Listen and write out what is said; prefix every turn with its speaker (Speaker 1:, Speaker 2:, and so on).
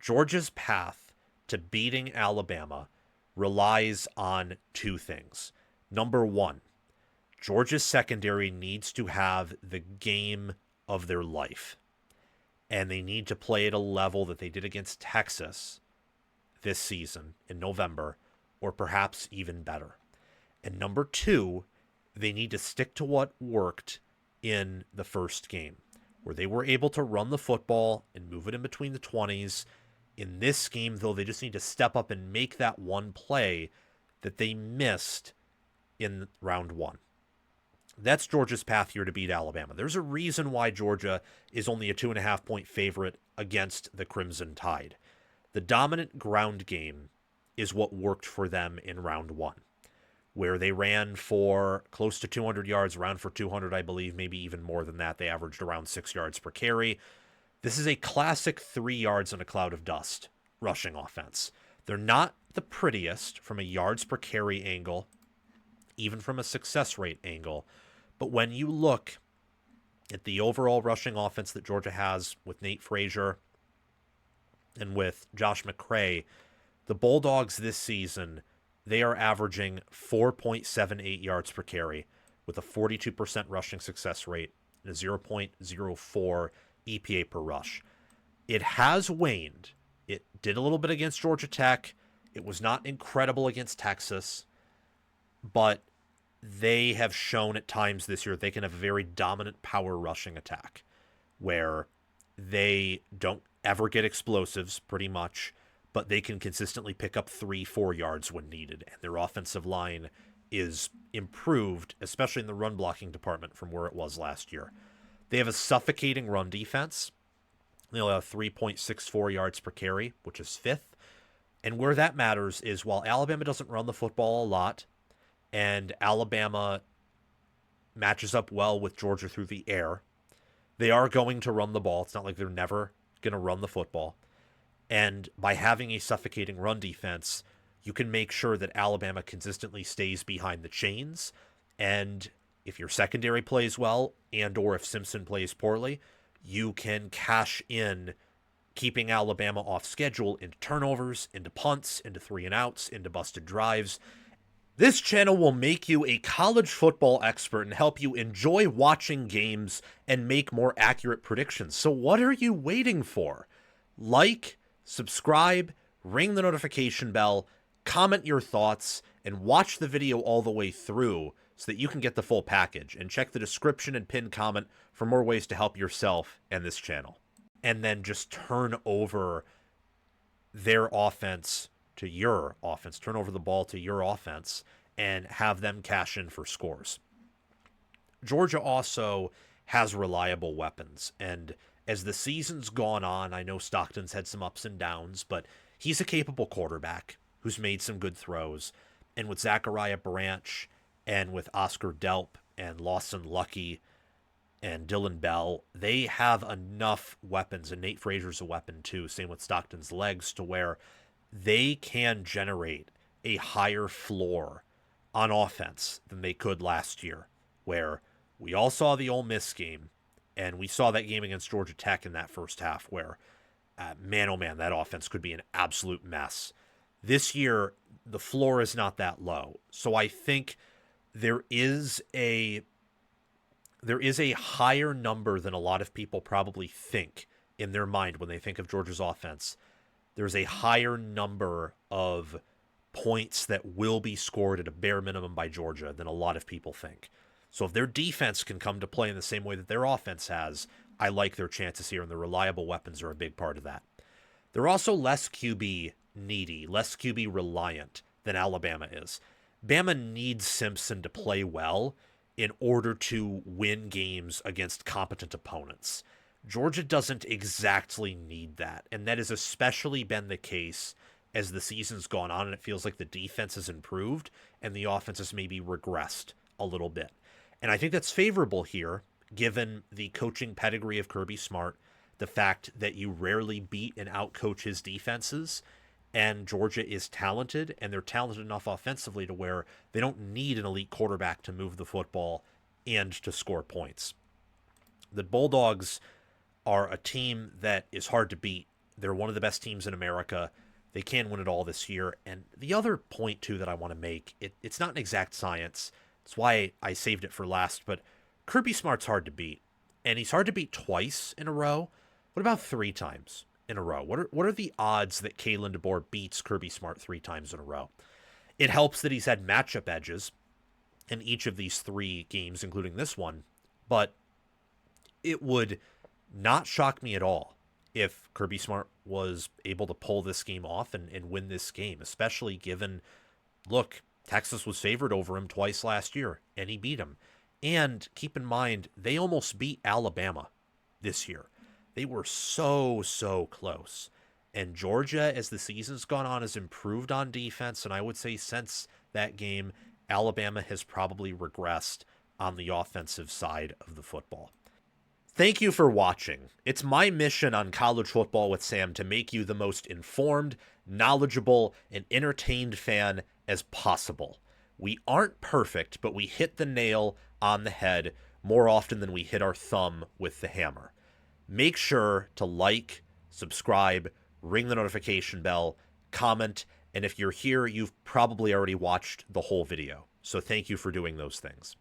Speaker 1: Georgia's path to beating Alabama relies on two things. Number one, Georgia's secondary needs to have the game of their life, and they need to play at a level that they did against Texas this season in November, or perhaps even better. And number two, they need to stick to what worked in the first game, where they were able to run the football and move it in between the 20s. In this game, though, they just need to step up and make that one play that they missed in round one. That's Georgia's path here to beat Alabama. There's a reason why Georgia is only a 2.5-point favorite against the Crimson Tide. The dominant ground game is what worked for them in round one, where they ran for close to 200 yards, ran for 200, I believe, maybe even more than that. They averaged around 6 yards per carry. This is a classic 3 yards in a cloud of dust rushing offense. They're not the prettiest from a yards per carry angle, even from a success rate angle. But when you look at the overall rushing offense that Georgia has with Nate Frazier and with Josh McCray, the Bulldogs this season, they are averaging 4.78 yards per carry with a 42% rushing success rate and a 0.04 EPA per rush. It has waned. It did a little bit against Georgia Tech. It was not incredible against Texas, but they have shown at times this year they can have a very dominant power rushing attack where they don't ever get explosives pretty much, but they can consistently pick up 3-4 yards when needed. And their offensive line is improved, especially in the run blocking department from where it was last year. They have a suffocating run defense. They only have 3.64 yards per carry, which is fifth. And where that matters is while Alabama doesn't run the football a lot, and Alabama matches up well with Georgia through the air, they are going to run the ball. It's not like they're never going to run the football. And by having a suffocating run defense, you can make sure that Alabama consistently stays behind the chains. And if your secondary plays well, and or if Simpson plays poorly, you can cash in keeping Alabama off schedule into turnovers, into punts, into 3-and-outs, into busted drives. This channel will make you a college football expert and help you enjoy watching games and make more accurate predictions. So what are you waiting for? Like, subscribe, ring the notification bell, comment your thoughts, and watch the video all the way through so that you can get the full package. And check the description and pinned comment for more ways to help yourself and this channel. And then just turn over their offense to your offense, turn over the ball to your offense, and have them cash in for scores. Georgia also has reliable weapons, and as the season's gone on, I know Stockton's had some ups and downs, but he's a capable quarterback who's made some good throws. And with Zachariah Branch and with Oscar Delp and Lawson Lucky and Dylan Bell, they have enough weapons, and Nate Frazier's a weapon too, same with Stockton's legs, to where they can generate a higher floor on offense than they could last year, where we all saw the Ole Miss game, and we saw that game against Georgia Tech in that first half where, man, oh man, that offense could be an absolute mess. This year, the floor is not that low. So I think there is a higher number than a lot of people probably think in their mind when they think of Georgia's offense. There's a higher number of points that will be scored at a bare minimum by Georgia than a lot of people think. So if their defense can come to play in the same way that their offense has, I like their chances here, and the reliable weapons are a big part of that. They're also less QB needy, less QB reliant than Alabama is. Bama needs Simpson to play well in order to win games against competent opponents. Georgia doesn't exactly need that, and that has especially been the case as the season's gone on, and it feels like the defense has improved and the offense has maybe regressed a little bit. And I think that's favorable here, given the coaching pedigree of Kirby Smart, the fact that you rarely beat and outcoach his defenses, and Georgia is talented, and they're talented enough offensively to where they don't need an elite quarterback to move the football and to score points. The Bulldogs are a team that is hard to beat They're one of the best teams in America. They can win it all this year. And the other point, too, that I want to make, it's not an exact science. That's why I saved it for last. But Kirby Smart's hard to beat. And he's hard to beat twice in a row. What about 3 times in a row? What are the odds that Kalen DeBoer beats Kirby Smart 3 times in a row? It helps that he's had matchup edges in each of these 3 games, including this one. But it would not shock me at all if Kirby Smart was able to pull this game off and win this game, especially given, look, Texas was favored over him twice last year, and he beat him. And keep in mind, they almost beat Alabama this year. They were so close. And Georgia, as the season's gone on, has improved on defense. And I would say since that game, Alabama has probably regressed on the offensive side of the football. Thank you for watching. It's my mission on College Football with Sam to make you the most informed, knowledgeable, and entertained fan as possible. We aren't perfect, but we hit the nail on the head more often than we hit our thumb with the hammer. Make sure to like, subscribe, ring the notification bell, comment, and if you're here, you've probably already watched the whole video. So thank you for doing those things.